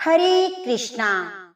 हरे कृष्णा।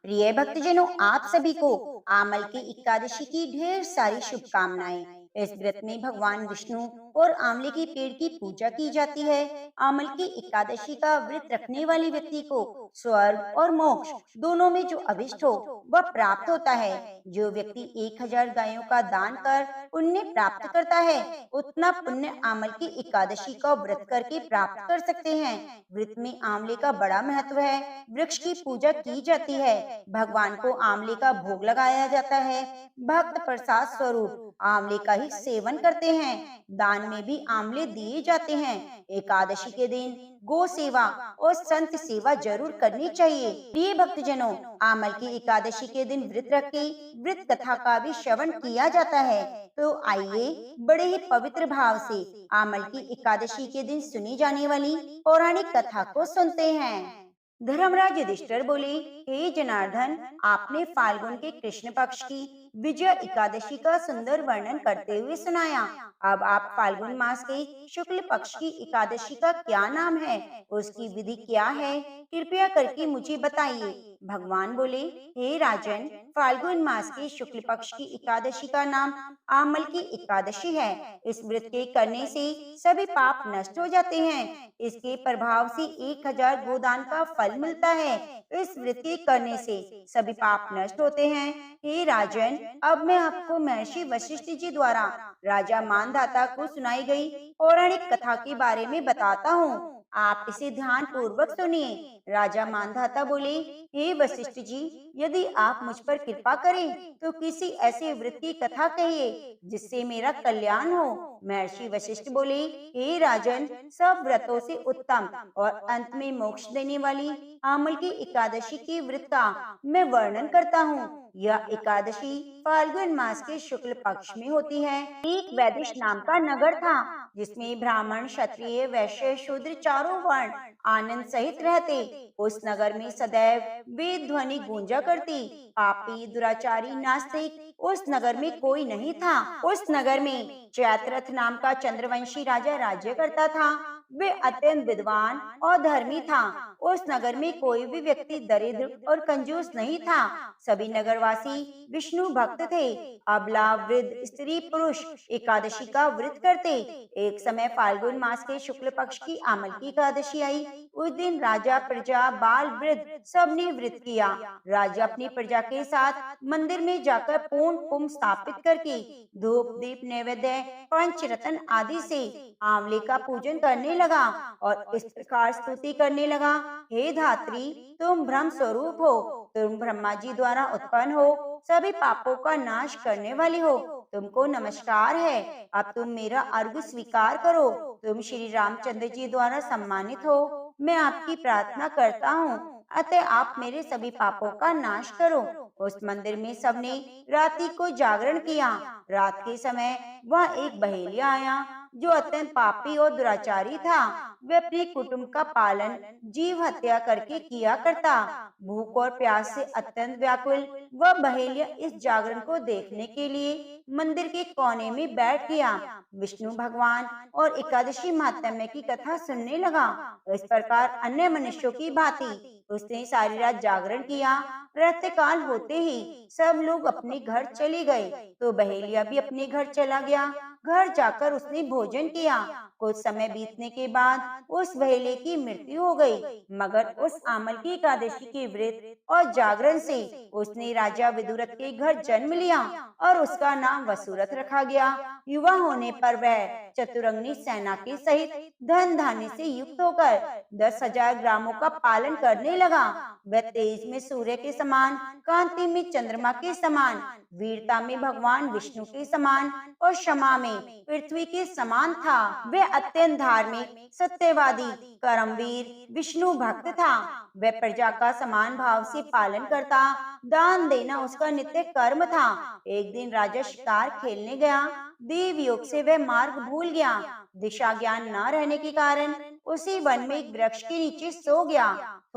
प्रिय भक्तजनों, आप सभी को आमल की एकादशी की ढेर सारी शुभकामनाएं। इस व्रत में भगवान विष्णु और आंवले के पेड़ की पूजा की जाती है। आमल की एकादशी का व्रत रखने वाले व्यक्ति को स्वर्ग और मोक्ष दोनों में जो अभिष्ट हो वह प्राप्त होता है। जो व्यक्ति 1000 गायों का दान कर पुण्य प्राप्त करता है, उतना पुण्य आमल की एकादशी का व्रत करके प्राप्त कर सकते हैं। व्रत में आंवले का बड़ा महत्व है। वृक्ष की पूजा की जाती है। भगवान को आंवले का भोग लगाया जाता है। भक्त प्रसाद स्वरूप आंवले का ही सेवन करते हैं। दान में भी आंवले दिए जाते हैं। एकादशी के दिन गो सेवा और संत सेवा जरूर करनी चाहिए। प्रिय भक्तजनों, आमल की एकादशी के दिन व्रत रख के व्रत कथा का भी श्रवण किया जाता है। तो आइए बड़े ही पवित्र भाव से आमल की एकादशी के दिन सुनी जाने वाली पौराणिक कथा को सुनते हैं। धर्मराज युधिष्ठिर बोले, हे जनार्दन, आपने फाल्गुन के कृष्ण पक्ष की विजय एकादशी का सुंदर वर्णन करते हुए सुनाया। अब आप फाल्गुन मास के शुक्ल पक्ष की एकादशी का क्या नाम है, उसकी विधि क्या है, कृपया करके मुझे बताइए। भगवान बोले, हे राजन, फाल्गुन मास के शुक्ल पक्ष की एकादशी का नाम आमल की एकादशी है। इस व्रत के करने से सभी पाप नष्ट हो जाते हैं। इसके प्रभाव से 1000 गोदान का फल मिलता है। इस व्रत के करने से सभी पाप नष्ट होते हैं। हे राजन, अब मैं आपको महर्षि वशिष्ठ जी द्वारा राजा मानधाता को सुनाई गई पौराणिक कथा के बारे में बताता हूँ। आप इसे ध्यान पूर्वक सुनिए। राजा मानधाता बोले, हे वशिष्ठ जी, यदि आप मुझ पर कृपा करें तो किसी ऐसे व्रत की कथा कहिए जिससे मेरा कल्याण हो। महर्षि वशिष्ठ बोले, हे राजन, सब व्रतों से उत्तम और अंत में मोक्ष देने वाली आमल की एकादशी के व्रत का मैं वर्णन करता हूँ। यह एकादशी फाल्गुन मास के शुक्ल पक्ष में होती है। एक वैदिश नाम का नगर था, जिसमें ब्राह्मण, क्षत्रिय, वैश्य, शूद्र चारों वर्ण आनंद सहित रहते। उस नगर में सदैव वेद ध्वनि गूंजा करती। पापी, दुराचारी, नास्तिक उस नगर में कोई नहीं था। उस नगर में जयद्रथ नाम का चंद्रवंशी राजा राज्य करता था। वे अत्यंत विद्वान और धर्मी था। उस नगर में कोई भी व्यक्ति दरिद्र और कंजूस नहीं था। सभी नगरवासी विष्णु भक्त थे। अबला, वृद्ध, स्त्री, पुरुष एकादशी का व्रत करते। एक समय फाल्गुन मास के शुक्ल पक्ष की आमल की एकादशी आई। उस दिन राजा, प्रजा, बाल, वृद्ध सबने व्रत किया। राजा अपनी प्रजा के साथ मंदिर में जाकर पूर्ण कुंभ स्थापित करके धूप, दीप, नैवेद्य, पंच रत्न आदि से आंवले का पूजन करने लगा और इस प्रकार स्तुति करने लगा, हे धात्री, तुम ब्रह्म स्वरूप हो, तुम ब्रह्मा जी द्वारा उत्पन्न हो, सभी पापों का नाश करने वाली हो, तुमको नमस्कार है। अब तुम मेरा अर्घ्य स्वीकार करो। तुम श्री रामचंद्र जी द्वारा सम्मानित हो। मैं आपकी प्रार्थना करता हूँ, अतः आप मेरे सभी पापों का नाश करो। उस मंदिर में सबने रात्रि को जागरण किया। रात के समय वह एक बहेलिया आया जो अत्यंत पापी और दुराचारी था। वे अपने कुटुंब का पालन जीव हत्या करके किया करता। भूख और प्यास से अत्यंत व्याकुल वह बहेलिया इस जागरण को देखने के लिए मंदिर के कोने में बैठ गया। विष्णु भगवान और एकादशी महात्म्य की कथा सुनने लगा। इस प्रकार अन्य मनुष्यों की भांति उसने सारी रात जागरण किया। प्रातःकाल होते ही सब लोग अपने घर चले गए, तो बहेलिया भी अपने घर चला गया। घर जाकर उसने भोजन किया। कुछ समय बीतने के बाद उस बहेलिये की मृत्यु हो गई, मगर उस आमल की एकादशी के व्रत और जागरण से उसने राजा विदुरथ के घर जन्म लिया और उसका नाम वसुरथ रखा गया। युवा होने पर वह चतुरंगनी सेना के सहित धन धान्य से युक्त होकर 10,000 ग्रामों का पालन करने लगा। वह तेज में सूर्य के समान, कांति में चंद्रमा के समान, वीरता में भगवान विष्णु के समान और क्षमा में पृथ्वी के समान था। वह अत्यंत धार्मिक, सत्यवादी, कर्मवीर, विष्णु भक्त था। वह प्रजा का समान भाव से पालन करता। दान देना उसका नित्य कर्म था। एक दिन राजा शिकार खेलने गया। देव योग से वह मार्ग भूल गया। दिशा ज्ञान न रहने के कारण उसी वन में एक वृक्ष के नीचे सो गया।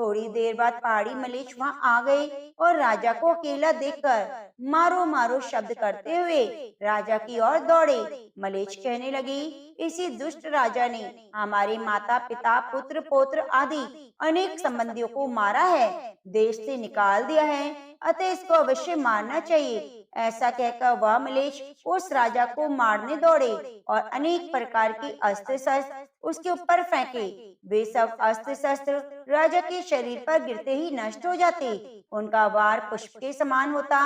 थोड़ी देर बाद पहाड़ी मलेच्छ वहां आ गए और राजा को अकेला देखकर मारो मारो शब्द करते हुए राजा की ओर दौड़े। मलेच्छ कहने लगे, इसी दुष्ट राजा ने हमारे माता पिता पुत्र पौत्र आदि अनेक संबंधियों को मारा है, देश से निकाल दिया है, अतः इसको अवश्य मारना चाहिए। ऐसा कहकर वह मलेच्छ उस राजा को मारने दौड़े और अनेक प्रकार के अस्त्र शस्त्र उसके ऊपर फेंके। वे सब अस्त्र शस्त्र राजा के शरीर पर गिरते ही नष्ट हो जाते, उनका वार पुष्प के समान होता।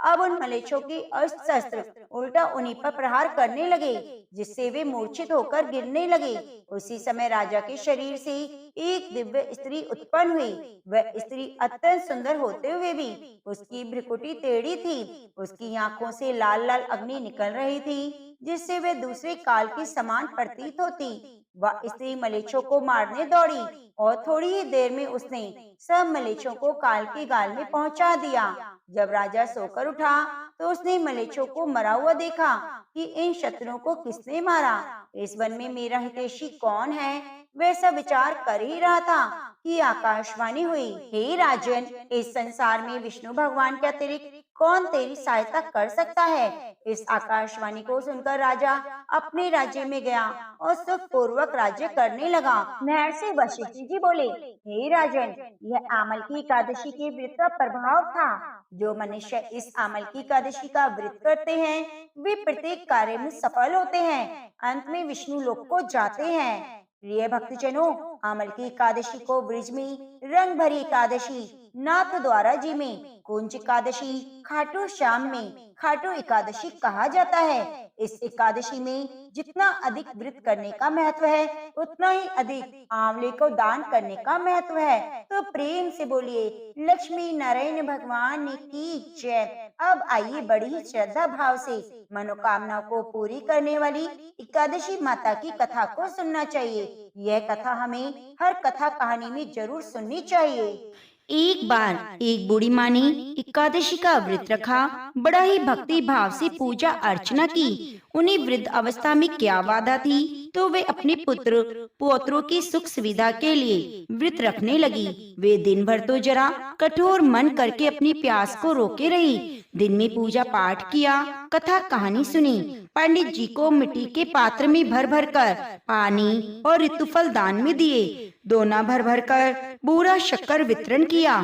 अब उन मलेच्छों के अस्त्र शस्त्र उल्टा उन्हीं पर प्रहार करने लगे, जिससे वे मूर्छित होकर गिरने लगे। उसी समय राजा के शरीर से एक दिव्य स्त्री उत्पन्न हुई। वह स्त्री अत्यंत सुंदर होते हुए भी उसकी भ्रुकुटी टेढ़ी थी। उसकी आंखों से लाल लाल अग्नि निकल रही थी, जिससे वे दूसरे काल के समान प्रतीत होती। वह स्त्री मलेच्छों को मारने दौड़ी और थोड़ी ही देर में उसने सब मलेच्छों को काल के गाल में पहुंचा दिया। जब राजा सोकर उठा तो उसने मलेच्छों को मरा हुआ देखा कि इन शत्रुओं को किसने मारा, इस वन में मेरा हितैषी कौन है। वह सब विचार कर ही रहा था कि आकाशवाणी हुई, हे राजन, इस संसार में विष्णु भगवान के अतिरिक्त कौन तेरी सहायता कर सकता है। इस आकाशवाणी को सुनकर राजा अपने राज्य में गया और सुख पूर्वक राज्य करने लगा। नहर से वशिष्ठ जी बोले, हे राजन, यह आमल की एकादशी के व्रत का प्रभाव था। जो मनुष्य इस आमल की एकादशी का व्रत करते हैं वे प्रत्येक कार्य में सफल होते हैं, अंत में विष्णु लोक को जाते हैं। प्रिय भक्तजनों, आमल की एकादशी को ब्रिज में रंग भरी एकादशी, नाथ द्वारा जी में कुंज एकादशी, खाटू श्याम में खाटू एकादशी कहा जाता है। इस एकादशी में जितना अधिक व्रत करने का महत्व है, उतना ही अधिक आंवले को दान करने का महत्व है। तो प्रेम से बोलिए, लक्ष्मी नारायण भगवान की जय। अब आइए बड़ी ही श्रद्धा भाव से मनोकामना को पूरी करने वाली एकादशी माता की कथा को सुनना चाहिए। यह कथा हमें हर कथा कहानी में जरूर सुननी चाहिए। एक बार एक बूढ़ी माँ ने एकादशी का व्रत रखा, बड़ा ही भक्ति भाव से पूजा अर्चना की। उन्हें वृद्ध अवस्था में क्या बाधा थी, तो वे अपने पुत्र पौत्रों की सुख सुविधा के लिए व्रत रखने लगी। वे दिन भर तो जरा कठोर मन करके अपनी प्यास को रोके रही। दिन में पूजा पाठ किया, कथा कहानी सुनी। पंडित जी को मिट्टी के पात्र में भर भर कर पानी और ऋतुफल दान में दिए। दोना भर भर कर बूरा शक्कर वितरण किया।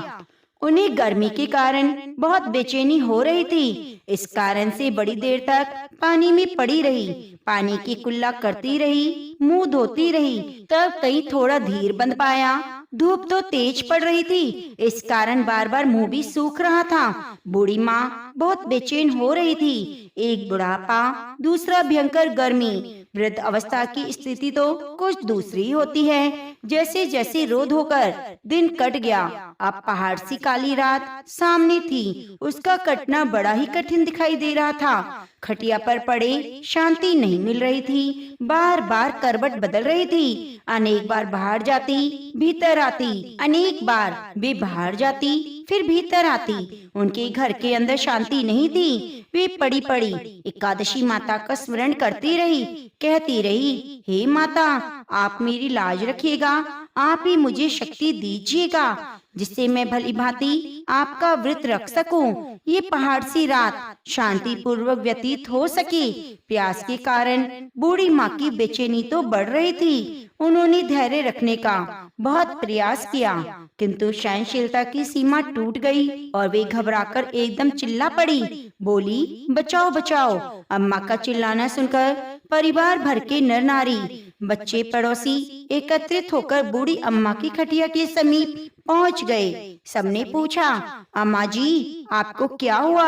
उन्हें गर्मी के कारण बहुत बेचैनी हो रही थी, इस कारण से बड़ी देर तक पानी में पड़ी रही। पानी की कुल्ला करती रही, मुंह धोती रही, तब कहीं थोड़ा धीर बंध पाया। धूप तो तेज पड़ रही थी, इस कारण बार बार मुंह भी सूख रहा था। बूढ़ी माँ बहुत बेचैन हो रही थी। एक बुढ़ापा, दूसरा भयंकर गर्मी। वृद्ध अवस्था की स्थिति तो कुछ दूसरी होती है। जैसे जैसे रोध होकर दिन कट गया, अब पहाड़ सी काली रात सामने थी। उसका कटना बड़ा ही कठिन दिखाई दे रहा था। खटिया पर पड़े शांति नहीं मिल रही थी, बार बार करवट बदल रही थी। अनेक बार बाहर जाती, भीतर आती, अनेक बार वे बाहर जाती, फिर भीतर आती। उनके घर के अंदर शांति नहीं थी। वे पड़ी पड़ी एकादशी माता का स्मरण करती रही, कहती रही, हे माता, आप मेरी लाज रखिएगा, आप ही मुझे शक्ति दीजिएगा, जिससे मैं भली भांति आपका व्रत रख सकूं। ये पहाड़ सी रात शांति पूर्वक व्यतीत हो सके। प्यास के कारण बूढ़ी माँ की बेचैनी तो बढ़ रही थी। उन्होंने धैर्य रखने का बहुत प्रयास किया, किंतु सहनशीलता की सीमा टूट गई और वे घबराकर एकदम चिल्ला पड़ी। बोली, बचाओ बचाओ। अम्मा का चिल्लाना सुनकर परिवार भर के नर नारी, बच्चे, पड़ोसी एकत्रित होकर बूढ़ी अम्मा की खटिया के समीप पहुंच गए। सबने पूछा, अम्मा जी, आपको क्या हुआ?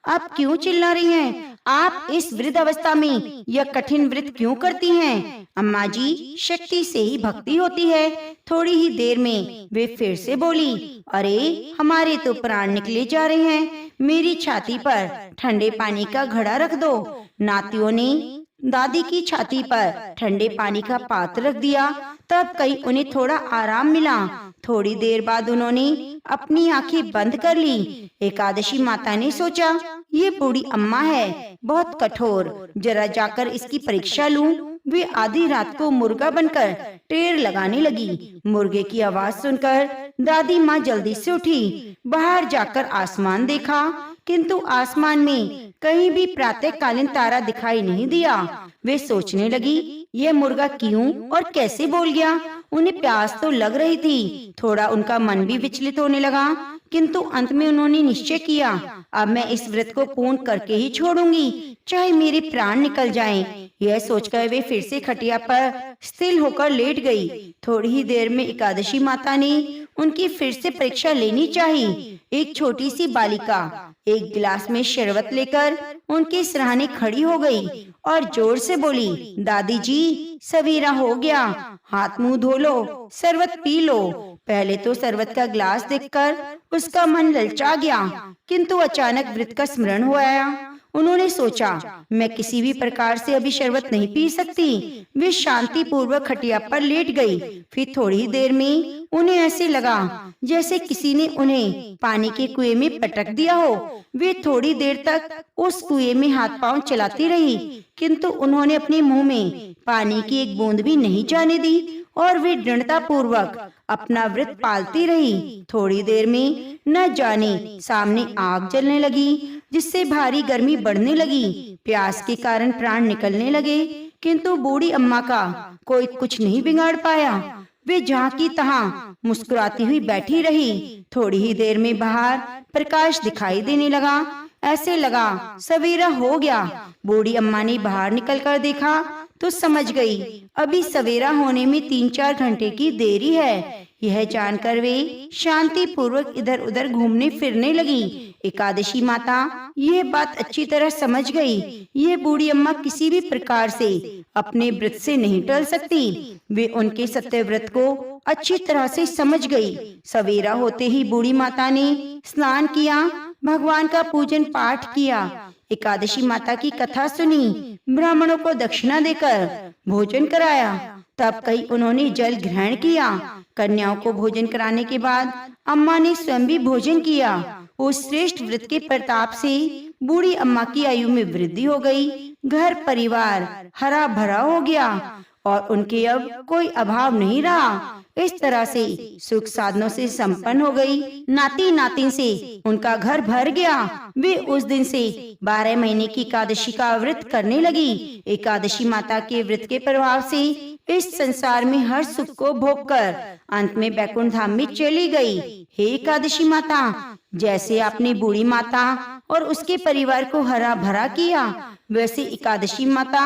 आप क्यों चिल्ला रही हैं? आप इस वृद्ध अवस्था में यह कठिन व्रत क्यों करती हैं? अम्मा जी, शक्ति से ही भक्ति होती है। थोड़ी ही देर में वे फिर से बोली, अरे हमारे तो प्राण निकले जा रहे हैं, मेरी छाती पर ठंडे पानी का घड़ा रख दो। नातियों ने दादी की छाती पर ठंडे पानी का पात्र रख दिया, तब कहीं उन्हें थोड़ा आराम मिला। थोड़ी देर बाद उन्होंने अपनी आंखें बंद कर ली। एकादशी माता ने सोचा, ये बूढ़ी अम्मा है, बहुत कठोर, जरा जाकर इसकी परीक्षा लूं। वे आधी रात को मुर्गा बनकर टेर लगाने लगी। मुर्गे की आवाज सुनकर दादी माँ जल्दी से उठी। बाहर जाकर आसमान देखा, किंतु आसमान में कहीं भी प्रातःकालीन तारा दिखाई नहीं दिया। वे सोचने लगी, यह मुर्गा क्यों और कैसे बोल गया। उन्हें प्यास तो लग रही थी। थोड़ा उनका मन भी विचलित होने लगा, किंतु अंत में उन्होंने निश्चय किया, अब मैं इस व्रत को पूर्ण करके ही छोड़ूंगी, चाहे मेरे प्राण निकल जाएं। यह सोचकर वे फिर से खटिया पर स्थिर होकर लेट गई। थोड़ी ही देर में एकादशी माता ने उनकी फिर से परीक्षा लेनी चाहिए। एक छोटी सी बालिका एक गिलास में शरबत लेकर उनके सिरहाने खड़ी हो गई और जोर से बोली, दादी जी, सवेरा हो गया, हाथ मुंह धो लो, शरबत पी लो। पहले तो शरबत का गिलास देखकर उसका मन ललचा गया, किंतु अचानक व्रत का स्मरण हो आया। उन्होंने सोचा, मैं किसी भी प्रकार से अभी शरबत नहीं पी सकती। वे शांति पूर्वक खटिया पर लेट गई। फिर थोड़ी ही देर में उन्हें ऐसे लगा जैसे किसी ने उन्हें पानी के कुएं में पटक दिया हो। वे थोड़ी देर तक उस कुएं में हाथ पांव चलाती रही, किंतु उन्होंने अपने मुंह में पानी की एक बूंद भी नहीं जाने दी और वे दृढ़ता पूर्वक अपना व्रत पालती रही। थोड़ी देर में न जाने सामने आग जलने लगी, जिससे भारी गर्मी बढ़ने लगी। प्यास के कारण प्राण निकलने लगे, किंतु बूढ़ी अम्मा का कोई कुछ नहीं बिगाड़ पाया। वे जहाँ की तहाँ मुस्कुराती हुई बैठी रही। थोड़ी ही देर में बाहर प्रकाश दिखाई देने लगा। ऐसे लगा सवेरा हो गया। बूढ़ी अम्मा ने बाहर निकलकर देखा तो समझ गई, अभी सवेरा होने में 3-4 घंटे की देरी है। यह जानकर वे शांति पूर्वक इधर उधर घूमने फिरने लगी। एकादशी माता यह बात अच्छी तरह समझ गई। ये बूढ़ी अम्मा किसी भी प्रकार से अपने व्रत से नहीं टल सकती। वे उनके सत्य व्रत को अच्छी तरह से समझ गई। सवेरा होते ही बूढ़ी माता ने स्नान किया, भगवान का पूजन पाठ किया, एकादशी माता की कथा सुनी, ब्राह्मणों को दक्षिणा देकर भोजन कराया। तब कहीं उन्होंने जल ग्रहण किया। कन्याओं को भोजन कराने के बाद अम्मा ने स्वयं भी भोजन किया। उस श्रेष्ठ व्रत के प्रताप से बूढ़ी अम्मा की आयु में वृद्धि हो गई। घर परिवार हरा भरा हो गया और उनके अब कोई अभाव नहीं रहा। इस तरह से सुख साधनों से संपन्न हो गई। नाती नातिन से उनका घर भर गया। वे उस दिन से 12 महीने की एकादशी का व्रत करने लगी। एकादशी माता के व्रत के प्रभाव से इस संसार में हर सुख को भोग कर अंत में बैकुंठ धाम में चली गई। हे एकादशी माता, जैसे आपने बूढ़ी माता और उसके परिवार को हरा भरा किया, वैसे एकादशी माता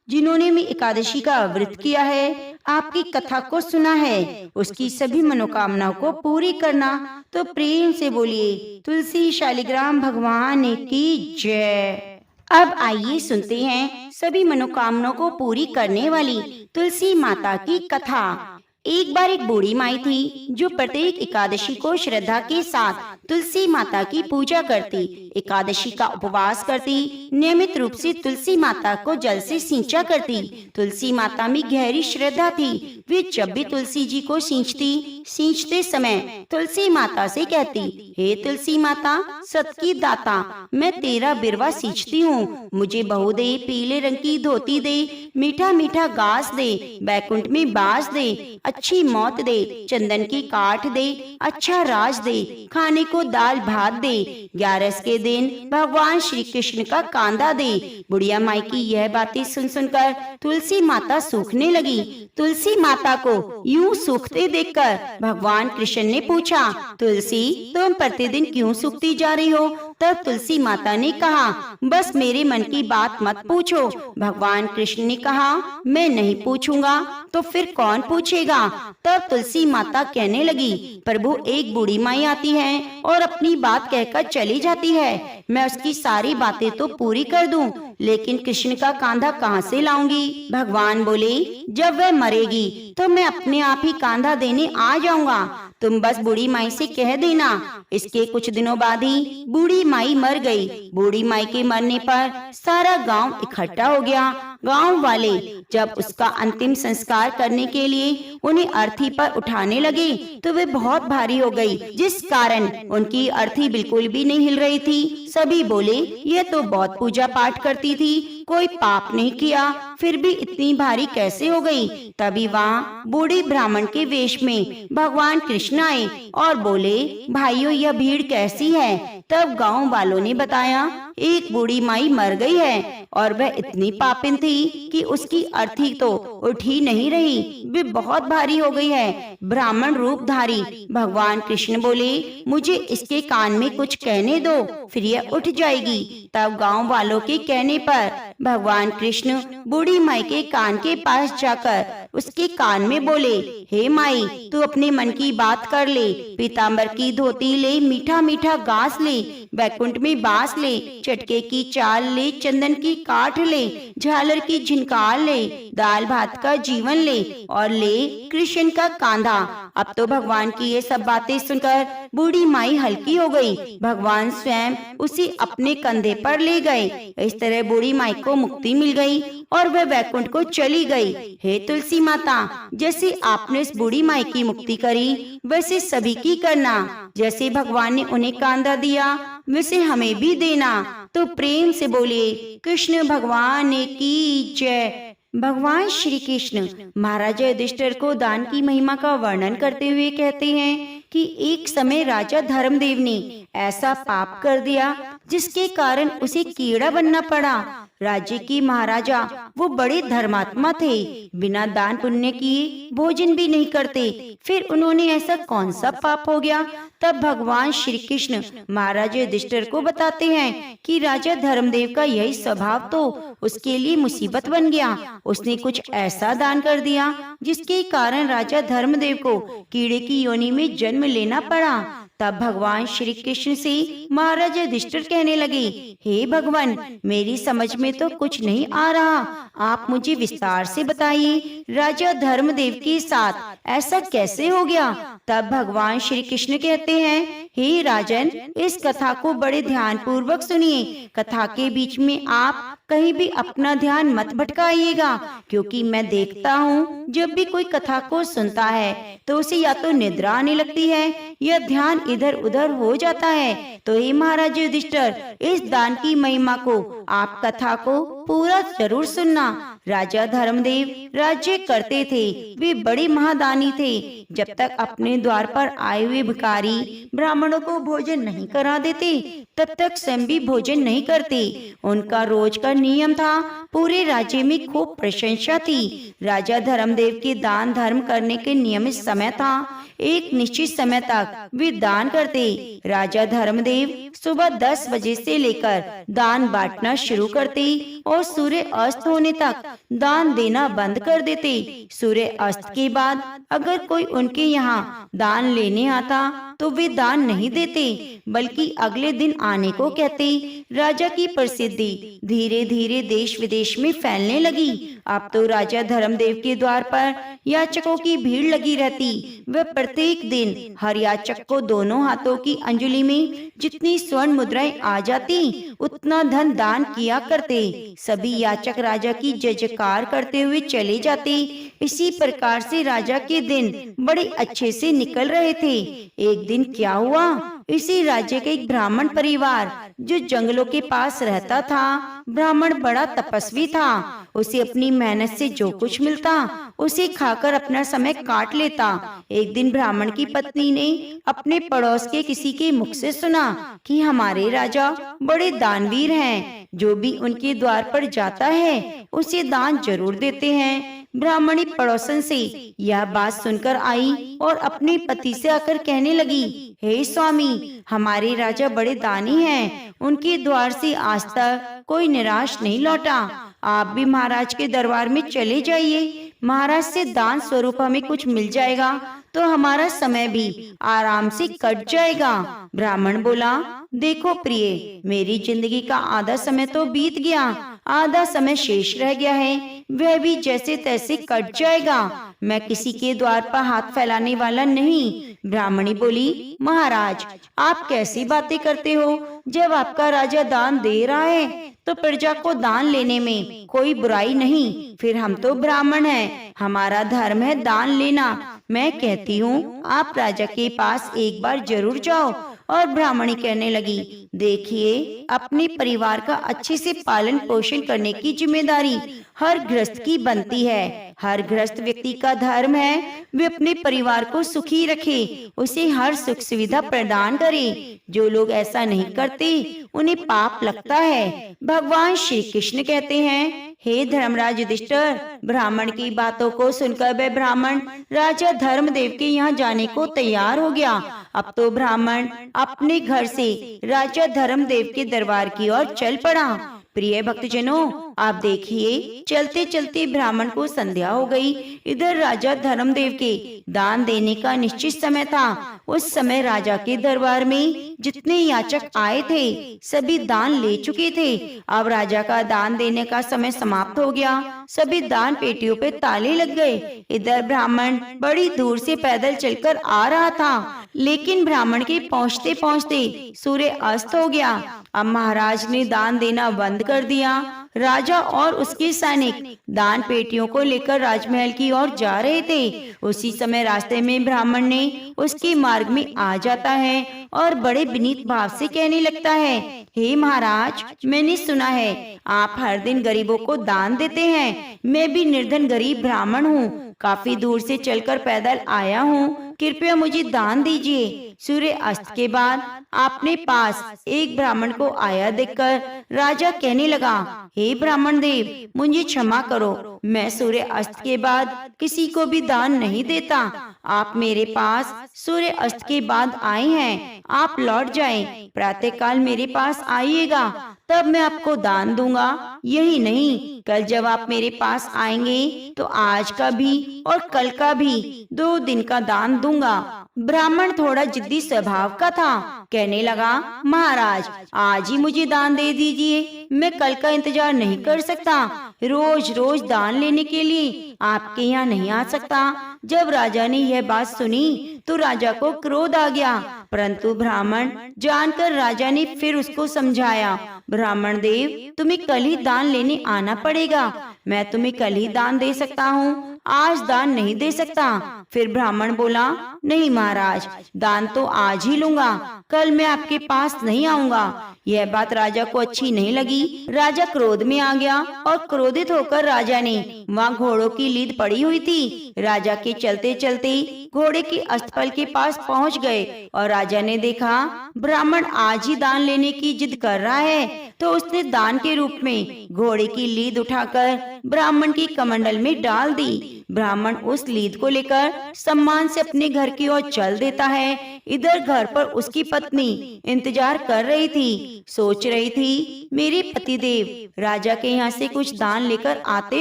जिन्होंने भी एकादशी का व्रत किया है, आपकी कथा को सुना है, उसकी सभी मनोकामनाओं को पूरी करना। तो प्रेम से बोलिए, तुलसी शालिग्राम भगवान की जय। अब आइए सुनते हैं सभी मनोकामनाओं को पूरी करने वाली तुलसी माता की कथा। एक बार एक बूढ़ी माई थी जो प्रत्येक एकादशी को श्रद्धा के साथ तुलसी माता की पूजा करती, एकादशी का उपवास करती, नियमित रूप से तुलसी माता को जल से सींचा करती। तुलसी माता में गहरी श्रद्धा थी। वे जब भी तुलसी जी को सींचते समय तुलसी माता से कहती, हे तुलसी माता, सत की दाता, मैं तेरा बिरवा सींचती हूँ, मुझे बहू दे, पीले रंग की धोती दे, मीठा मीठा घास दे, बैकुंठ में बास दे, अच्छी मौत दे, चंदन की काठ दे, अच्छा राज दे, खाने को दाल भात दे, 11 के दिन भगवान श्री कृष्ण का कांधा दे। बुढ़िया माई की यह बातें सुन सुनकर तुलसी माता सूखने लगी। तुलसी माता को यूं सूखते देखकर भगवान कृष्ण ने पूछा, तुलसी, तुम प्रतिदिन क्यों सूखती जा रही हो? तब तुलसी माता ने कहा, बस मेरे मन की बात मत पूछो। भगवान कृष्ण ने कहा, मैं नहीं पूछूंगा तो फिर कौन पूछेगा? तब तुलसी माता कहने लगी, प्रभु, एक बूढ़ी माई आती है और अपनी बात कहकर चली जाती है, मैं उसकी सारी बातें तो पूरी कर दूं, लेकिन कृष्ण का कांधा कहाँ से लाऊंगी? भगवान बोले, जब वह मरेगी तो मैं अपने आप ही कांधा देने आ जाऊंगा, तुम बस बूढ़ी माई से कह देना। इसके कुछ दिनों बाद ही बूढ़ी माई मर गई। बूढ़ी माई के मरने पर सारा गांव इकट्ठा हो गया। गांव वाले जब उसका अंतिम संस्कार करने के लिए उन्हें अर्थी पर उठाने लगे तो वे बहुत भारी हो गई, जिस कारण उनकी अर्थी बिल्कुल भी नहीं हिल रही थी। सभी बोले, यह तो बहुत पूजा पाठ करती थी, कोई पाप नहीं किया, फिर भी इतनी भारी कैसे हो गई। तभी वहाँ बूढ़ी ब्राह्मण के वेश में भगवान कृष्ण आए और बोले, भाइयों यह भीड़ कैसी है। तब गांव वालों ने बताया, एक बूढ़ी माई मर गई है और वह इतनी पापिन थी कि उसकी अर्थी तो उठ ही नहीं रही, वे बहुत भारी हो गई है। ब्राह्मण रूपधारी भगवान कृष्ण बोले, मुझे इसके कान में कुछ कहने दो, फिर यह उठ जाएगी। तब गांव वालों के कहने पर भगवान कृष्ण बूढ़ी माई के कान के पास जाकर उसके कान में बोले, हे माई, तू अपने मन की बात कर ले, पीताम्बर की धोती ले, मीठा मीठा घास ले, बैकुंठ में बास ले, चटके की चाल ले, चंदन की काठ ले, झालर की झिनकार ले, दाल भात का जीवन ले और ले कृष्ण का कांधा। अब तो भगवान की ये सब बातें सुनकर बूढ़ी माई हल्की हो गई। भगवान स्वयं उसे अपने कंधे पर ले गए। इस तरह बूढ़ी माई को मुक्ति मिल गई और वह वैकुंठ को चली गई। हे तुलसी माता, जैसे आपने इस बूढ़ी माई की मुक्ति करी वैसे सभी की करना। जैसे भगवान ने उन्हें कांधा दिया वैसे हमें भी देना। तो प्रेम से बोलिए, कृष्ण भगवान की जय। भगवान श्री कृष्ण महाराज युधिष्ठिर को दान की महिमा का वर्णन करते हुए कहते हैं कि एक समय राजा धर्मदेव ने ऐसा पाप कर दिया जिसके कारण उसे कीड़ा बनना पड़ा। राज्य की महाराजा वो बड़े धर्मात्मा थे, बिना दान पुण्य किए भोजन भी नहीं करते। फिर उन्होंने ऐसा कौन सा पाप हो गया। तब भगवान श्री कृष्ण महाराज युधिष्ठिर को बताते हैं कि राजा धर्मदेव का यही स्वभाव तो उसके लिए मुसीबत बन गया। उसने कुछ ऐसा दान कर दिया जिसके कारण राजा धर्मदेव को कीड़े की योनि में जन्म लेना पड़ा। तब भगवान श्री कृष्ण से महाराज युधिष्ठिर कहने लगे, हे भगवान, मेरी समझ में तो कुछ नहीं आ रहा, आप मुझे विस्तार से बताइए, राजा धर्मदेव के साथ ऐसा कैसे हो गया। तब भगवान श्री कृष्ण कहते हैं, हे राजन, इस कथा को बड़े ध्यान पूर्वक सुनिए। कथा के बीच में आप कहीं भी अपना ध्यान मत भटकाइएगा, क्योंकि मैं देखता हूँ जब भी कोई कथा को सुनता है तो उसे या तो निद्रा आने लगती है या ध्यान इधर उधर हो जाता है। तो हे महाराज युधिष्ठिर, इस दान की महिमा को आप कथा को पूरा जरूर सुनना। राजा धर्मदेव राज्य करते थे, वे बड़े महादानी थे। जब तक अपने द्वार पर आए हुए भिखारी ब्राह्मणों को भोजन नहीं करा देते तब तक स्वयं भी भोजन नहीं करते। उनका रोज का नियम था। पूरे राज्य में खूब प्रशंसा थी। राजा धर्मदेव के दान धर्म करने के नियमित समय था। एक निश्चित समय तक वे दान करते। राजा धर्मदेव सुबह 10 बजे से लेकर दान बांटना शुरू करते और सूर्य अस्त होने तक दान देना बंद कर देते। सूर्य अस्त के बाद अगर कोई उनके यहाँ दान लेने आता तो वे दान नहीं देते, बल्कि अगले दिन आने को कहते। राजा की प्रसिद्धि धीरे धीरे देश विदेश में फैलने लगी। अब तो राजा धर्मदेव के द्वार पर याचकों की भीड़ लगी रहती। वह प्रत्येक दिन हर याचक को दोनों हाथों की अंजलि में जितनी स्वर्ण मुद्राएं आ जाती उतना धन दान किया करते। सभी याचक राजा की जय जयकार करते हुए चले जाते। इसी प्रकार से राजा के दिन बड़े अच्छे से निकल रहे थे। एक दिन क्या हुआ, इसी राज्य के एक ब्राह्मण परिवार जो जंगलों के पास रहता था, ब्राह्मण बड़ा तपस्वी था। उसे अपनी मेहनत से जो कुछ मिलता उसे खाकर अपना समय काट लेता। एक दिन ब्राह्मण की पत्नी ने अपने पड़ोस के किसी के मुख से सुना कि हमारे राजा बड़े दानवीर हैं, जो भी उनके द्वार पर जाता है उसे दान जरूर देते हैं। ब्राह्मणी पड़ोसन से यह बात सुनकर आई और अपने पति से आकर कहने लगी, हे स्वामी, हमारे राजा बड़े दानी हैं, उनके द्वार से आज तक कोई निराश नहीं लौटा। आप भी महाराज के दरबार में चले जाइए, महाराज से दान स्वरूप हमें कुछ मिल जाएगा तो हमारा समय भी आराम से कट जाएगा। ब्राह्मण बोला, देखो प्रिय, मेरी जिंदगी का आधा समय तो बीत गया, आधा समय शेष रह गया है, वह भी जैसे तैसे कट जाएगा। मैं किसी के द्वार पर हाथ फैलाने वाला नहीं। ब्राह्मणी बोली, महाराज आप कैसी बातें करते हो? जब आपका राजा दान दे रहा है तो प्रजा को दान लेने में कोई बुराई नहीं। फिर हम तो ब्राह्मण हैं, हमारा धर्म है दान लेना। मैं कहती हूँ आप राजा के पास एक बार जरूर जाओ। और ब्राह्मणी कहने लगी, देखिए अपने परिवार का अच्छे से पालन पोषण करने की जिम्मेदारी हर गृहस्थ की बनती है। हर गृहस्थ व्यक्ति का धर्म है वे अपने परिवार को सुखी रखे, उसे हर सुख सुविधा प्रदान करे। जो लोग ऐसा नहीं करते उन्हें पाप लगता है। भगवान श्री कृष्ण कहते हैं, हे धर्मराज युधिष्ठिर, ब्राह्मण की बातों को सुनकर वह ब्राह्मण राजा धर्मदेव के यहाँ जाने को तैयार हो गया। अब तो ब्राह्मण अपने घर से राजा धर्मदेव के दरबार की ओर चल पड़ा। प्रिय भक्तजनों, आप देखिए चलते चलते ब्राह्मण को संध्या हो गई। इधर राजा धर्मदेव के दान देने का निश्चित समय था। उस समय राजा के दरबार में जितने याचक आए थे सभी दान ले चुके थे। अब राजा का दान देने का समय समाप्त हो गया। सभी दान पेटियों पे ताले लग गए। इधर ब्राह्मण बड़ी दूर से पैदल चलकर आ रहा था, लेकिन ब्राह्मण के पहुँचते पहुँचते सूर्य अस्त हो गया। अब महाराज ने दान देना बंद कर दिया। राजा और उसके सैनिक दान पेटियों को लेकर राजमहल की ओर जा रहे थे। उसी समय रास्ते में ब्राह्मण ने उसके मार्ग में आ जाता है और बड़े विनीत भाव से कहने लगता है, हे महाराज, मैंने सुना है आप हर दिन गरीबों को दान देते हैं। मैं भी निर्धन गरीब ब्राह्मण हूँ, काफी दूर से चलकर पैदल आया हूँ, कृपया मुझे दान दीजिए। सूर्य अस्त के बाद अपने पास एक ब्राह्मण को आया देखकर राजा कहने लगा, हे ब्राह्मण देव, मुझे क्षमा करो, मैं सूर्य अस्त के बाद किसी को भी दान नहीं देता। आप मेरे पास सूर्य अस्त के बाद आए हैं, आप लौट जाएं। प्रातः काल मेरे पास आइएगा, तब मैं आपको दान दूंगा। यही नहीं, कल जब आप मेरे पास आएंगे तो आज का भी और कल का भी 2 दिन का दान दूंगा। ब्राह्मण थोड़ा जिद्दी स्वभाव का था, कहने लगा, महाराज आज ही मुझे दान दे दीजिए, मैं कल का इंतजार नहीं कर सकता। रोज रोज दान लेने के लिए आपके यहाँ नहीं आ सकता। जब राजा ने यह बात सुनी तो राजा को क्रोध आ गया, परंतु ब्राह्मण जानकर राजा ने फिर उसको समझाया, ब्राह्मण देव, तुम्हें कल ही दान लेने आना पड़ेगा। मैं तुम्हें कल ही दान दे सकता हूँ, आज दान नहीं दे सकता। फिर ब्राह्मण बोला, नहीं महाराज, दान तो आज ही लूंगा, कल मैं आपके पास नहीं आऊंगा। यह बात राजा को अच्छी नहीं लगी। राजा क्रोध में आ गया और क्रोधित होकर राजा ने वहाँ घोड़ों की लीद पड़ी हुई थी। राजा के चलते चलते घोड़े के अस्तबल के पास पहुँच गए और राजा ने देखा ब्राह्मण आज ही दान लेने की जिद कर रहा है, तो उसने दान के रूप में घोड़े की लीद उठाकर ब्राह्मण की कमंडल में डाल दी। ब्राह्मण उस लीद को लेकर सम्मान से अपने घर की ओर चल देता है। इधर घर पर उसकी पत्नी इंतजार कर रही थी, सोच रही थी, मेरे पतिदेव राजा के यहाँ से कुछ दान लेकर आते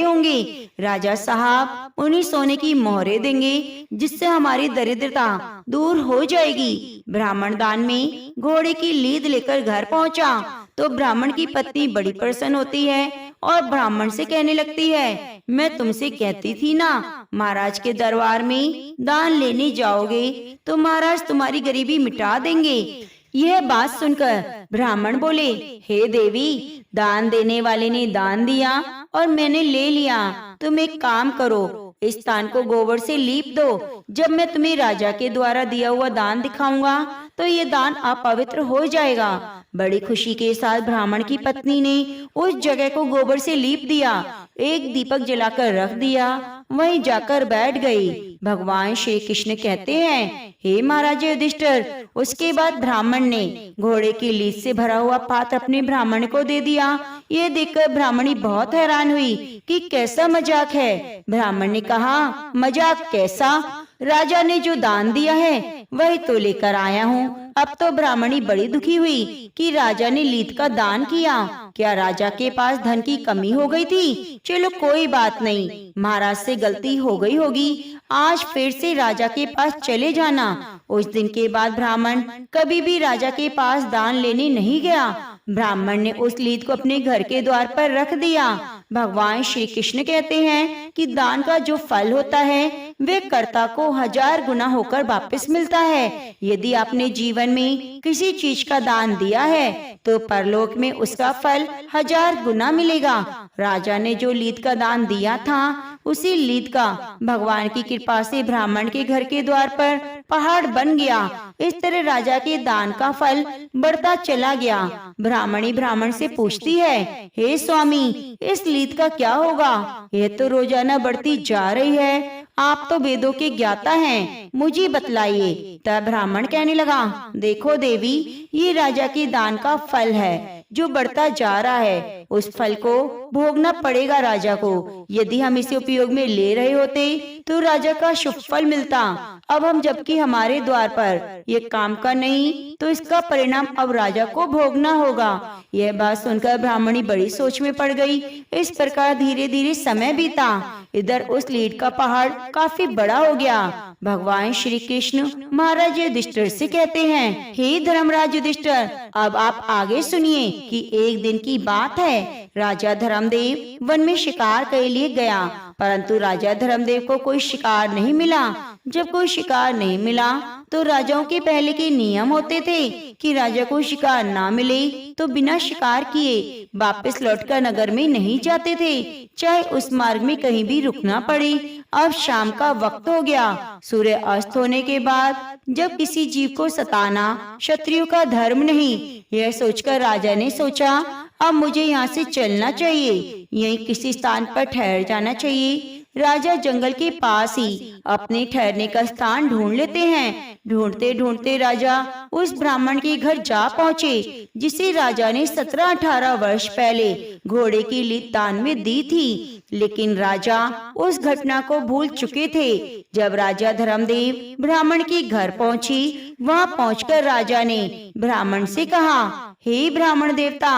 होंगे, राजा साहब उन्हें सोने की मोहरें देंगे जिससे हमारी दरिद्रता दूर हो जाएगी। ब्राह्मण दान में घोड़े की लीद लेकर घर पहुँचा तो ब्राह्मण की पत्नी बड़ी प्रसन्न होती है और ब्राह्मण से कहने लगती है, मैं तुमसे कहती थी ना, महाराज के दरबार में दान लेने जाओगे तो महाराज तुम्हारी गरीबी मिटा देंगे। यह बात सुनकर ब्राह्मण बोले, हे देवी, दान देने वाले ने दान दिया और मैंने ले लिया। तुम एक काम करो, इस स्थान को गोबर से लीप दो। जब मैं तुम्हें राजा के द्वारा दिया हुआ दान दिखाऊंगा तो ये दान अपवित्र हो जाएगा। बड़ी खुशी के साथ ब्राह्मण की पत्नी ने उस जगह को गोबर से लीप दिया, एक दीपक जलाकर रख दिया, वहीं जाकर बैठ गई। भगवान श्री कृष्ण कहते हैं, हे महाराज युधिष्ठिर, उसके बाद ब्राह्मण ने घोड़े की लीद से भरा हुआ पात्र अपने ब्राह्मण को दे दिया। ये देखकर ब्राह्मणी बहुत हैरान हुई कि कैसा मजाक है। ब्राह्मण ने कहा, मजाक कैसा? राजा ने जो दान दिया है वही तो लेकर आया हूँ। अब तो ब्राह्मणी बड़ी दुखी हुई कि राजा ने लीद का दान किया। क्या राजा के पास धन की कमी हो गई थी? चलो कोई बात नहीं, महाराज से गलती हो गई होगी, आज फिर से राजा के पास चले जाना। उस दिन के बाद ब्राह्मण कभी भी राजा के पास दान लेने नहीं गया। ब्राह्मण ने उस लीद को अपने घर के द्वार पर रख दिया। भगवान श्री कृष्ण कहते हैं कि दान का जो फल होता है वे कर्ता को 1000 गुना होकर वापस मिलता है। यदि आपने जीवन में किसी चीज का दान दिया है तो परलोक में उसका फल 1000 गुना मिलेगा। राजा ने जो लीद का दान दिया था उसी लीद का भगवान की कृपा से ब्राह्मण के घर के द्वार पर पहाड़ बन गया। इस तरह राजा के दान का फल बढ़ता चला गया। ब्राह्मणी ब्राह्मण से पूछती है, हे स्वामी, इस लीद का क्या होगा? यह तो रोजाना बढ़ती जा रही है। आप तो वेदों के ज्ञाता हैं, मुझे बतलाइए। तब ब्राह्मण कहने लगा, देखो देवी, ये राजा के दान का फल है जो बढ़ता जा रहा है। उस फल को भोगना पड़ेगा राजा को। यदि हम इसे उपयोग में ले रहे होते तो राजा का शुभ फल मिलता। अब हम जबकि हमारे द्वार पर ये काम का नहीं तो इसका परिणाम अब राजा को भोगना होगा। यह बात सुनकर ब्राह्मणी बड़ी सोच में पड़ गई। इस प्रकार धीरे धीरे समय बीता। इधर उस लीड का पहाड़ काफी बड़ा हो गया। भगवान श्री कृष्ण महाराज युधिष्ठिर से कहते हैं, हे धर्मराज युधिष्ठिर, अब आप आगे सुनिए कि एक दिन की बात है। राजा धर्मदेव वन में शिकार के लिए गया, परंतु राजा धर्मदेव को कोई शिकार नहीं मिला। जब कोई शिकार नहीं मिला तो राजाओं के पहले के नियम होते थे कि राजा को शिकार ना मिले तो बिना शिकार किए वापस लौटकर नगर में नहीं जाते थे, चाहे उस मार्ग में कहीं भी रुकना पड़े। अब शाम का वक्त हो गया। सूर्य अस्त होने के बाद जब किसी जीव को सताना क्षत्रियों का धर्म नहीं, यह सोचकर राजा ने सोचा, अब मुझे यहाँ से चलना चाहिए, यहीं किसी स्थान पर ठहर जाना चाहिए। राजा जंगल के पास ही अपने ठहरने का स्थान ढूंढ लेते हैं। ढूंढते ढूंढते राजा उस ब्राह्मण के घर जा पहुँचे जिसे राजा ने 17-18 वर्ष पहले घोड़े की लीद दान में दी थी। लेकिन राजा उस घटना को भूल चुके थे। जब राजा धर्मदेव ब्राह्मण के घर पहुँचे, वहाँ पहुंचकर राजा ने ब्राह्मण से कहा, हे ब्राह्मण देवता,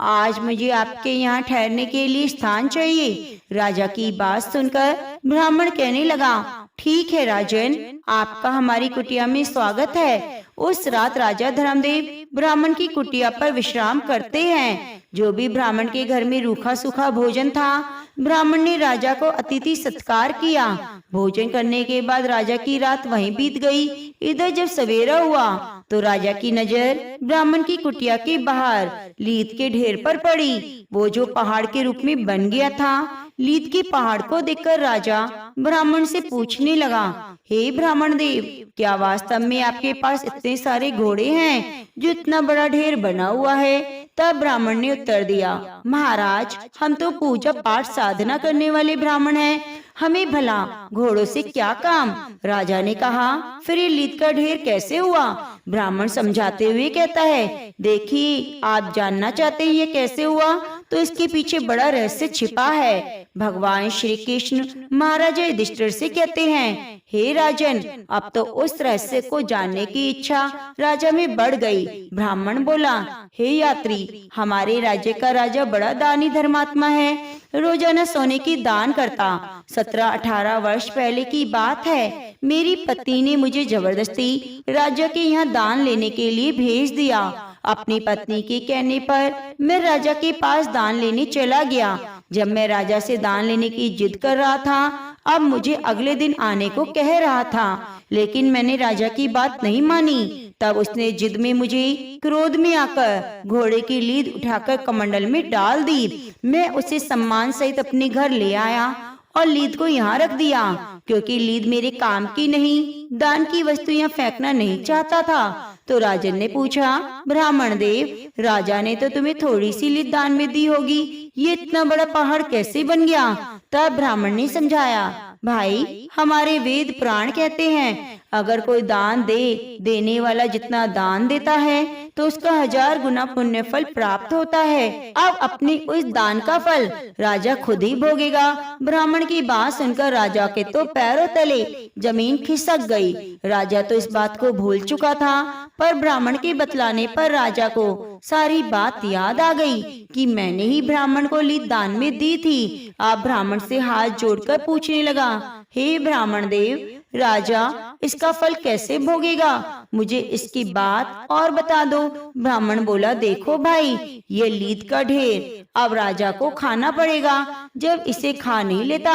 आज मुझे आपके यहाँ ठहरने के लिए स्थान चाहिए। राजा की बात सुनकर ब्राह्मण कहने लगा, ठीक है राजन, आपका हमारी कुटिया में स्वागत है। उस रात राजा धर्मदेव ब्राह्मण की कुटिया पर विश्राम करते हैं। जो भी ब्राह्मण के घर में रूखा सूखा भोजन था, ब्राह्मण ने राजा को अतिथि सत्कार किया। भोजन करने के बाद राजा की रात वहीं बीत गई। इधर जब सवेरा हुआ तो राजा की नजर ब्राह्मण की कुटिया के बाहर लीद के ढेर पर पड़ी, वो जो पहाड़ के रूप में बन गया था। लीद के पहाड़ को देखकर राजा ब्राह्मण से पूछने लगा, हे ब्राह्मण देव, क्या वास्तव में आपके पास इतने सारे घोड़े हैं जो इतना बड़ा ढेर बना हुआ है? तब ब्राह्मण ने उत्तर दिया, महाराज, हम तो पूजा पाठ साधना करने वाले ब्राह्मण हैं, हमें भला घोड़ों से क्या काम? राजा ने कहा, फिर ये लीद का ढेर कैसे हुआ? ब्राह्मण समझाते हुए कहता है, देखिए, आप जानना चाहते हैं ये कैसे हुआ, तो इसके पीछे बड़ा रहस्य छिपा है। भगवान श्री कृष्ण महाराज युधिष्ठिर से कहते हैं, हे राजन, अब तो उस रहस्य को जानने की इच्छा राजा में बढ़ गई। ब्राह्मण बोला, हे यात्री, हमारे राज्य का राजा बड़ा दानी धर्मात्मा है, रोजाना सोने की दान करता। 17-18 वर्ष पहले की बात है, मेरी पत्नी ने मुझे जबरदस्ती राजा के यहाँ दान लेने के लिए भेज दिया। अपनी पत्नी के कहने पर मैं राजा के पास दान लेने चला गया। जब मैं राजा से दान लेने की जिद कर रहा था, अब मुझे अगले दिन आने को कह रहा था, लेकिन मैंने राजा की बात नहीं मानी। तब उसने जिद में मुझे क्रोध में आकर घोड़े की लीद उठाकर कमंडल में डाल दी। मैं उसे सम्मान सहित अपने घर ले आया और लीद को यहाँ रख दिया, क्योंकि लीद मेरे काम की नहीं, दान की वस्तु यहाँ फेंकना नहीं चाहता था। तो राजन ने पूछा, ब्राह्मण देव, राजा ने तो तुम्हें थोड़ी सी लीद दान में दी होगी, ये इतना बड़ा पहाड़ कैसे बन गया? तब ब्राह्मण ने समझाया, भाई, हमारे वेद पुराण कहते हैं, अगर कोई दान देने वाला जितना दान देता है तो उसका 1000 गुना पुण्य फल प्राप्त होता है। अब अपने उस दान का फल राजा खुद ही भोगेगा। ब्राह्मण की बात सुनकर राजा के तो पैरों तले जमीन खिसक गई। राजा तो इस बात को भूल चुका था, पर ब्राह्मण के बतलाने पर राजा को सारी बात याद आ गई कि मैंने ही ब्राह्मण को लीद दान में दी थी। आप ब्राह्मण से हाथ जोड़कर पूछने लगा, हे ब्राह्मण देव, राजा इसका फल कैसे भोगेगा? मुझे इसकी बात और बता दो। ब्राह्मण बोला, देखो भाई, ये लीद का ढेर अब राजा को खाना पड़ेगा। जब इसे खा नहीं लेता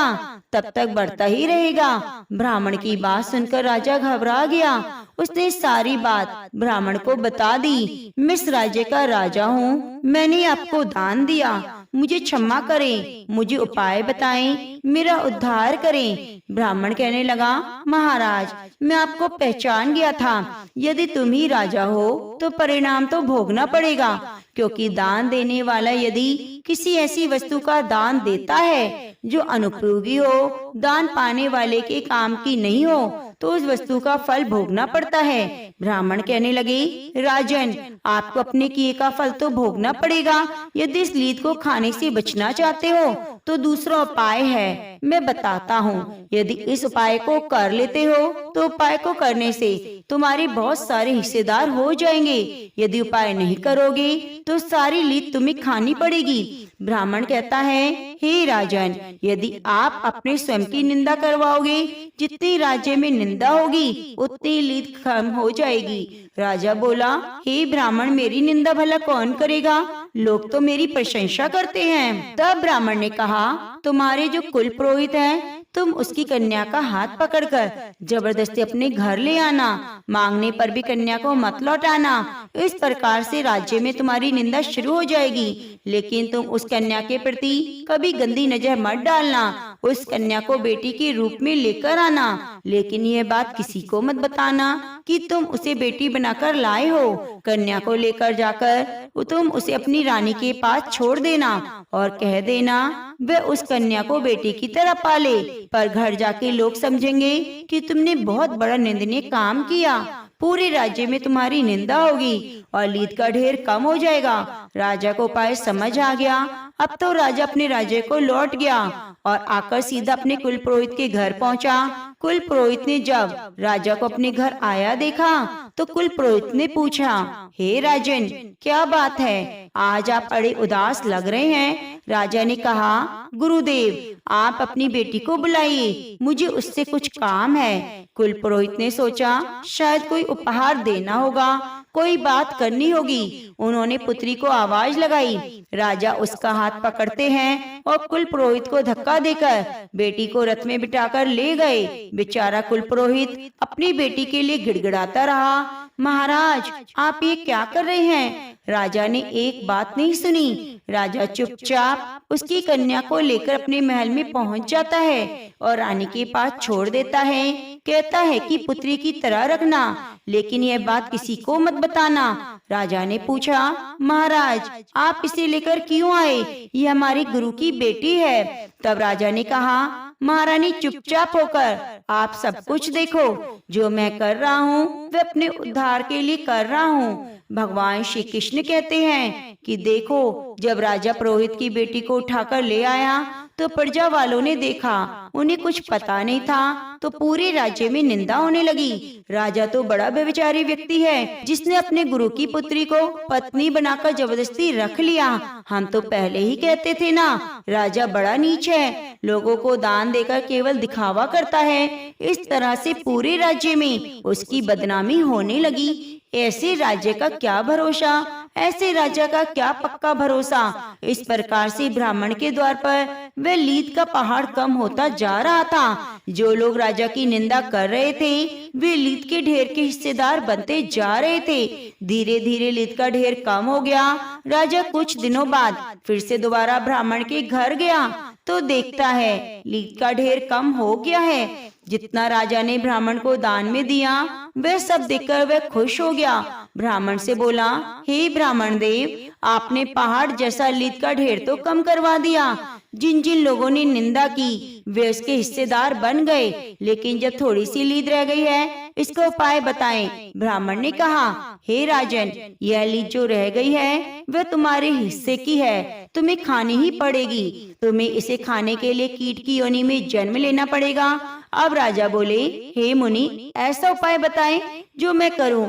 तब तक बढ़ता ही रहेगा। ब्राह्मण की बात सुनकर राजा घबरा गया। उसने सारी बात ब्राह्मण को बता दी। मैं इस राज्य का राजा हूँ, मैंने आपको दान दिया, मुझे क्षमा करें, मुझे उपाय बताएं, मेरा उद्धार करें। ब्राह्मण कहने लगा, महाराज, मैं आपको पहचान गया था। यदि तुम ही राजा हो तो परिणाम तो भोगना पड़ेगा, क्योंकि दान देने वाला यदि किसी ऐसी वस्तु का दान देता है जो अनुपयोगी हो, दान पाने वाले के काम की नहीं हो, तो उस वस्तु का फल भोगना पड़ता है। ब्राह्मण कहने लगे, राजन, आपको अपने किए का फल तो भोगना पड़ेगा। यदि इस लीद को खाने से बचना चाहते हो तो दूसरा उपाय है, मैं बताता हूँ। यदि इस उपाय को कर लेते हो तो उपाय को करने से तुम्हारे बहुत सारे हिस्सेदार हो जाएंगे। यदि उपाय नहीं करोगे तो सारी लीद तुम्हें खानी पड़ेगी। ब्राह्मण कहता है, हे राजन, यदि आप अपने स्वयं की निंदा करवाओगे, जितनी राज्य में निंदा होगी उतनी लीद कम हो जाएगी। राजा बोला, हे ब्राह्मण, मेरी निंदा भला कौन करेगा? लोग तो मेरी प्रशंसा करते हैं। तब ब्राह्मण ने कहा, तुम्हारे जो कुल पुरोहित हैं, तुम उसकी कन्या का हाथ पकड़कर जबरदस्ती अपने घर ले आना, मांगने पर भी कन्या को मत लौटाना। इस प्रकार से राज्य में तुम्हारी निंदा शुरू हो जाएगी। लेकिन तुम उस कन्या के प्रति कभी गंदी नजर मत डालना। उस कन्या को बेटी के रूप में लेकर आना, लेकिन यह बात किसी को मत बताना कि तुम उसे बेटी बनाकर लाए हो। कन्या को लेकर जाकर तुम उसे अपनी रानी के पास छोड़ देना और कह देना वह उस कन्या को बेटी की तरह पाले। पर घर जाके लोग समझेंगे कि तुमने बहुत बड़ा निंदनीय काम किया। पूरे राज्य में तुम्हारी निंदा होगी और लीद का ढेर कम हो जाएगा। राजा को उपाय समझ आ गया। अब तो राजा अपने राज्य को लौट गया और आकर सीधा अपने कुल पुरोहित के घर पहुंचा। कुल पुरोहित ने जब राजा को अपने घर आया देखा तो कुल पुरोहित ने पूछा, हे राजन, क्या बात है, आज आप बड़े उदास लग रहे हैं। राजा ने कहा, गुरुदेव, आप अपनी बेटी को बुलाइए, मुझे उससे कुछ काम है। कुल पुरोहित ने सोचा शायद कोई उपहार देना होगा, कोई बात करनी होगी। उन्होंने पुत्री को आवाज लगाई। राजा उसका हाथ पकड़ते हैं और कुल पुरोहित को धक्का देकर बेटी को रथ में बिठाकर ले गए। बेचारा कुल पुरोहित अपनी बेटी के लिए गिड़गिड़ाता रहा। महाराज, आप ये क्या कर रहे हैं? राजा ने एक बात नहीं सुनी। राजा चुपचाप उसकी कन्या को लेकर अपने महल में पहुंच जाता है और रानी के पास छोड़ देता है। कहता है कि पुत्री की तरह रखना, लेकिन यह बात किसी को मत बताना। राजा ने पूछा, महाराज, आप इसे लेकर क्यों आए? ये हमारे गुरु की बेटी है। तब राजा ने कहा, महारानी, चुपचाप होकर आप सब कुछ देखो। जो मैं कर रहा हूँ वह अपने उद्धार के लिए कर रहा हूँ। भगवान श्री कृष्ण कहते हैं कि देखो, जब राजा पुरोहित की बेटी को उठाकर ले आया तो प्रजा वालों ने देखा, उन्हें कुछ पता नहीं था, तो पूरे राज्य में निंदा होने लगी। राजा तो बड़ा व्यभिचारी व्यक्ति है, जिसने अपने गुरु की पुत्री को पत्नी बनाकर जबरदस्ती रख लिया। हम तो पहले ही कहते थे ना, राजा बड़ा नीच है, लोगों को दान देकर केवल दिखावा करता है। इस तरह से पूरे राज्य में उसकी बदनामी होने लगी। ऐसे राज्य का क्या भरोसा, ऐसे राजा का क्या पक्का भरोसा। इस प्रकार से ब्राह्मण के द्वार पर वह लीद का पहाड़ कम होता जा रहा था। जो लोग राजा की निंदा कर रहे थे वे लीद के ढेर के हिस्सेदार बनते जा रहे थे। धीरे धीरे लीद का ढेर कम हो गया। राजा कुछ दिनों बाद फिर से दोबारा ब्राह्मण के घर गया तो देखता है लीद का ढेर कम हो गया है। जितना राजा ने ब्राह्मण को दान में दिया वह सब देखकर वह खुश हो गया। ब्राह्मण से बोला, हे ब्राह्मण देव, आपने पहाड़ जैसा लीद का ढेर तो कम करवा दिया। जिन जिन लोगों ने निंदा की वे उसके हिस्सेदार बन गए, लेकिन जब थोड़ी सी लीद रह गई है, इसका उपाय बताएं। ब्राह्मण ने कहा, हे राजन, यह लीद जो रह गई है वह तुम्हारे हिस्से की है, तुम्हें खानी ही पड़ेगी। तुम्हें इसे खाने के लिए कीट की योनि में जन्म लेना पड़ेगा। अब राजा बोले, हे मुनि, ऐसा उपाय बताएं जो मैं करूं।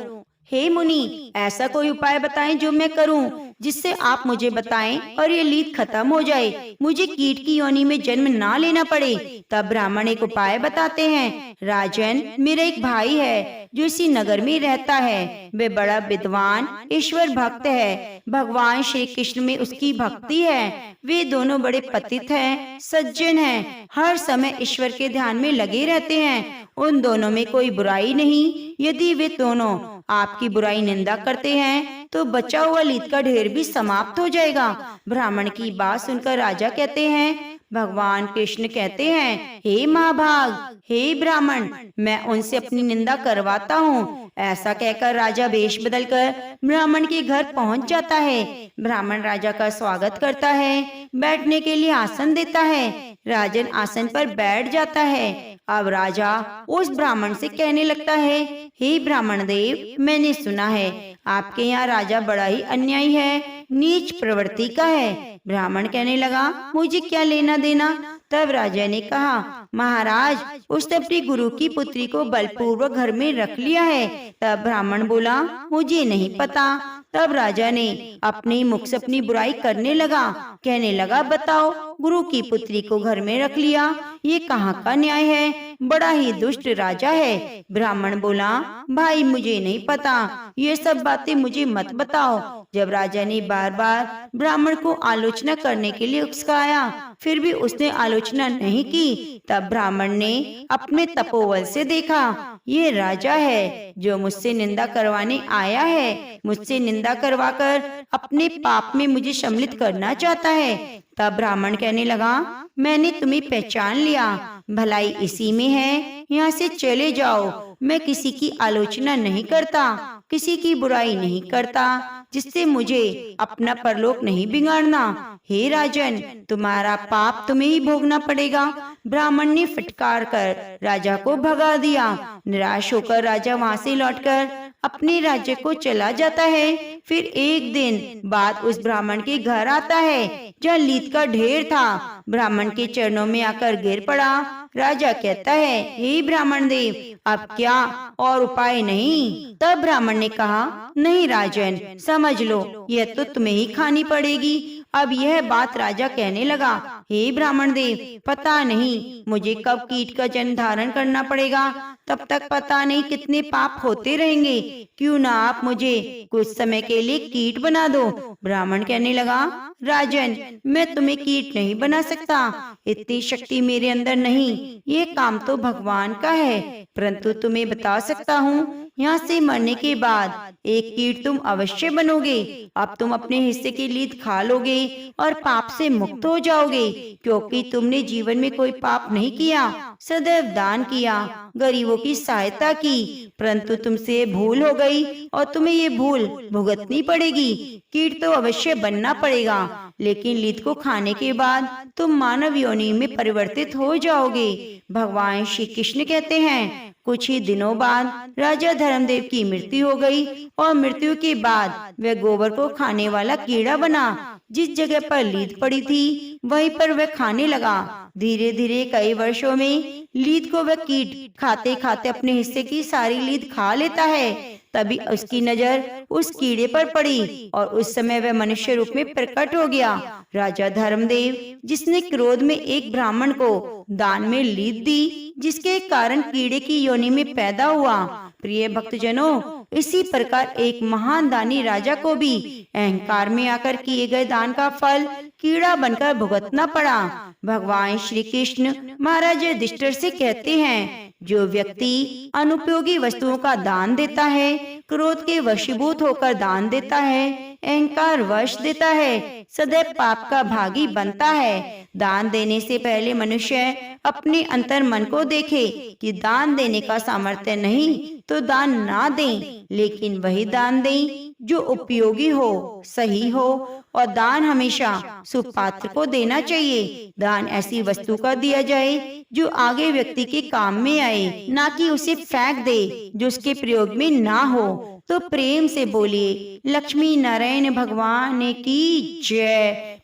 हे मुनि, ऐसा कोई उपाय बताएं जो मैं करूं। जिससे आप मुझे बताएं और ये लीद खत्म हो जाए, मुझे कीट की योनि में जन्म ना लेना पड़े। तब ब्राह्मण एक उपाय बताते हैं। राजन, मेरा एक भाई है जो इसी नगर में रहता है। वे बड़ा विद्वान, ईश्वर भक्त है। भगवान श्री कृष्ण में उसकी भक्ति है। वे दोनों बड़े पतित हैं, सज्जन हैं, हर समय ईश्वर के ध्यान में लगे रहते हैं। उन दोनों में कोई बुराई नहीं। यदि वे दोनों आपकी बुराई निंदा करते हैं तो बचा हुआ लीद का ढेर भी समाप्त हो जाएगा। ब्राह्मण की बात सुनकर राजा कहते हैं, भगवान कृष्ण कहते हैं, हे महाभाग, हे ब्राह्मण, मैं उनसे अपनी निंदा करवाता हूँ। ऐसा कहकर राजा वेश बदलकर ब्राह्मण के घर पहुँच जाता है। ब्राह्मण राजा का स्वागत करता है, बैठने के लिए आसन देता है। राजन आसन पर बैठ जाता है। अब राजा उस ब्राह्मण से कहने लगता है, हे ब्राह्मण देव, मैंने सुना है आपके यहाँ राजा बड़ा ही अन्यायी है, नीच प्रवृत्ति का है। ब्राह्मण कहने लगा, मुझे क्या लेना देना। तब राजा ने कहा, महाराज, उसने अपनी गुरु की पुत्री को बलपूर्वक घर में रख लिया है। तब ब्राह्मण बोला, मुझे नहीं पता। तब राजा ने अपने मुख से अपनी बुराई करने लगा, कहने लगा, बताओ, गुरु की पुत्री को घर में रख लिया, ये कहाँ का न्याय है, बड़ा ही दुष्ट राजा है। ब्राह्मण बोला, भाई, मुझे नहीं पता, ये सब बातें मुझे मत बताओ। जब राजा ने बार बार ब्राह्मण को आलोचना करने के लिए उकसाया, फिर भी उसने आलोचना नहीं की, तब ब्राह्मण ने अपने तपोबल से देखा, ये राजा है जो मुझसे निंदा करवाने आया है, मुझसे निंदा करवाकर अपने पाप में मुझे सम्मिलित करना चाहता है। तब ब्राह्मण कहने लगा, मैंने तुम्हें पहचान लिया, भलाई इसी में है, यहाँ से चले जाओ। मैं किसी की आलोचना नहीं करता, किसी की बुराई नहीं करता, जिससे मुझे अपना परलोक नहीं बिगाड़ना। हे राजन, तुम्हारा पाप तुम्हें ही भोगना पड़ेगा। ब्राह्मण ने फटकार कर राजा को भगा दिया। निराश होकर राजा वहाँ से लौटकर अपने राज्य को चला जाता है। फिर एक दिन बाद उस ब्राह्मण के घर आता है जहाँ लीद का ढेर था। ब्राह्मण के चरणों में आकर गिर पड़ा। राजा कहता है, हे ब्राह्मण देव, अब क्या और उपाय नहीं। तब ब्राह्मण ने कहा, नहीं राजन, समझ लो, यह तो तुम्हें ही खानी पड़ेगी। अब यह बात राजा कहने लगा, हे ब्राह्मण देव, पता नहीं मुझे कब कीट का जन्म धारण करना पड़ेगा, तब तक पता नहीं कितने पाप होते रहेंगे। क्यों ना आप मुझे कुछ समय के लिए कीट बना दो। ब्राह्मण कहने लगा, राजन, मैं तुम्हें कीट नहीं बना सकता, इतनी शक्ति मेरे अंदर नहीं, ये काम तो भगवान का है। परंतु तुम्हें बता सकता हूँ, यहाँ से मरने के बाद एक कीट तुम अवश्य बनोगे। अब तुम अपने हिस्से की लीद खा लोगे और पाप से मुक्त हो जाओगे, क्योंकि तुमने जीवन में कोई पाप नहीं किया, सदैव दान किया, गरीबों की सहायता की। परंतु तुमसे भूल हो गई और तुम्हें ये भूल भुगतनी पड़ेगी। कीट तो अवश्य बनना पड़ेगा, लेकिन लीद को खाने के बाद तुम मानव योनि में परिवर्तित हो जाओगे। भगवान श्री कृष्ण कहते हैं, कुछ ही दिनों बाद राजा धर्मदेव की मृत्यु हो गई और मृत्यु के बाद वह गोबर को खाने वाला कीड़ा बना। जिस जगह पर लीद पड़ी थी वहीं पर वह खाने लगा। धीरे धीरे कई वर्षों में लीद को वह कीट खाते खाते अपने हिस्से की सारी लीद खा लेता है। तभी उसकी नजर उस कीड़े पर पड़ी और उस समय वह मनुष्य रूप में प्रकट हो गया। राजा धर्मदेव, जिसने क्रोध में एक ब्राह्मण को दान में लीद दी, जिसके कारण कीड़े की योनि में पैदा हुआ। प्रिय भक्तजनों, इसी प्रकार एक महान दानी राजा को भी अहंकार में आकर किए गए दान का फल कीड़ा बनकर भुगतना पड़ा। भगवान श्री कृष्ण महाराज युधिष्ठिर से कहते हैं, जो व्यक्ति अनुपयोगी वस्तुओं का दान देता है, क्रोध के वशीभूत होकर दान देता है, अहंकार वश देता है, सदैव पाप का भागी बनता है। दान देने से पहले मनुष्य अपने अंतर मन को देखे कि दान देने का सामर्थ्य नहीं तो दान ना दें, लेकिन वही दान दें जो उपयोगी हो, सही हो, और दान हमेशा सुपात्र को देना चाहिए। दान ऐसी वस्तु का दिया जाए जो आगे व्यक्ति के काम में आए, ना कि उसे फेंक दे जो उसके प्रयोग में ना हो। तो प्रेम से बोलिए, लक्ष्मी नारायण भगवान की जय।